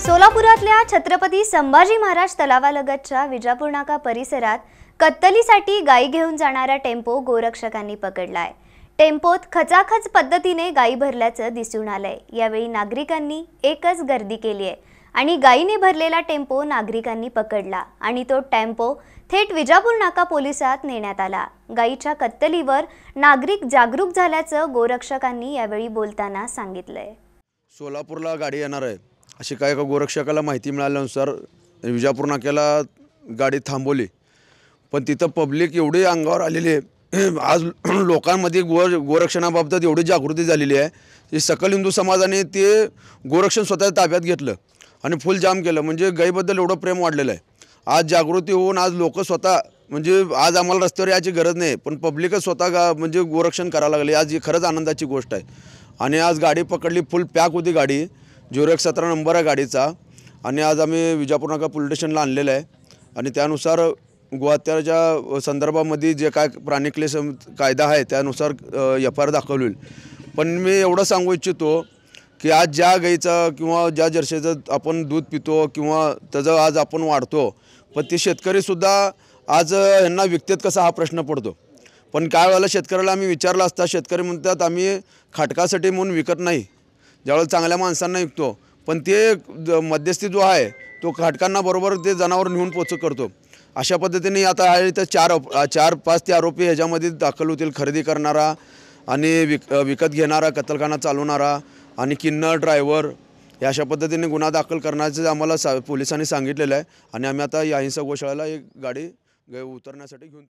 सोलापुरातल्या छत्रपती संभाजी महाराज तलावालगतच्या विजापूर नाका परिसरात कत्तलीसाठी गायी घेऊन जाणारा टेम्पो गोरक्षकांनी पकडलाय। टेम्पोत खचाखच पद्धतीने गायी भरल्याचं दिसून आलंय। यावेळी नागरिकांनी एकच गर्दी केली आहे आणि गायीने भरलेला टेम्पो नागरिकांनी पकडला आणि तो टेम्पो थेट विजापूर नाका पोलिसात नेण्यात आला। गायीच्या कत्तलीवर नागरिक जागरूक झाल्याचं गोरक्षकांनी यावेळी बोलताना सांगितलंय। सोलापूरला गाडी येणार आहे अशी काय गोरक्षकाला माहिती मिळाल्यानुसार विजापूर नाक्याला गाडी थांबवली, पण तिथं पब्लिक एवढी अंगावर आलेली आहे। आज लोकांमध्ये गोरक्षणाबाबत एवढी जागृती झालेली आहे की सकल हिंदू समाजाने ते गोरक्षण स्वतः ताब्यात घेतलं आणि फुल जाम केलं। म्हणजे गायीबद्दल एवढं प्रेम वाढलेलं आहे। आज जागृती होऊन आज लोक स्वतः म्हणजे आज आम्हाला रस्त्यावर यायची गरज नाही, पण पब्लिकच स्वतः म्हणजे गोरक्षण करायला लागले। आज ही खरंच आनंदाची गोष्ट आहे। आणि आज गाडी पकडली, फुल पॅक होती गाडी, 0117 नंबर आहे गाडीचा। आणि आज आम्ही विजापूर नाका पोलीस स्टेशनला आणलेलं आहे आणि त्यानुसार गोहत्याच्या संदर्भामध्ये जे काय प्राणीक्लेश कायदा आहे त्यानुसार FIR दाखल होईल। पण मी एवढं सांगू इच्छितो की आज ज्या गाईचं किंवा ज्या जर्सीचं आपण दूध पितो किंवा त्याचं आज आपण वाढतो, पण ते शेतकरीसुद्धा आज यांना विकतात कसा हा प्रश्न पडतो। पण काय वेळेला शेतकऱ्याला आम्ही विचारलं असता, शेतकरी म्हणतात आम्ही खाटकासाठी म्हणून विकत नाही, ज्यावेळेला चांगल्या माणसांना विकतो, पण ते मध्यस्थी जो आहे तो खाटकांना बरोबर ते जनावर नेऊन पोच करतो। अशा पद्धतीने आता आहे तर 4-5 ते आरोपी ह्याच्यामध्ये दाखल होतील। खरेदी करणारा आणि विकत घेणारा, कत्तलखाना चालवणारा आणि किन्नर ड्रायव्हर या अशा पद्धतीने गुन्हा दाखल करण्याचं आम्हाला पोलिसांनी सांगितलेलं आहे। आणि आम्ही आता या हिंसा गोशाळेला एक गाडी उतरण्यासाठी घेऊन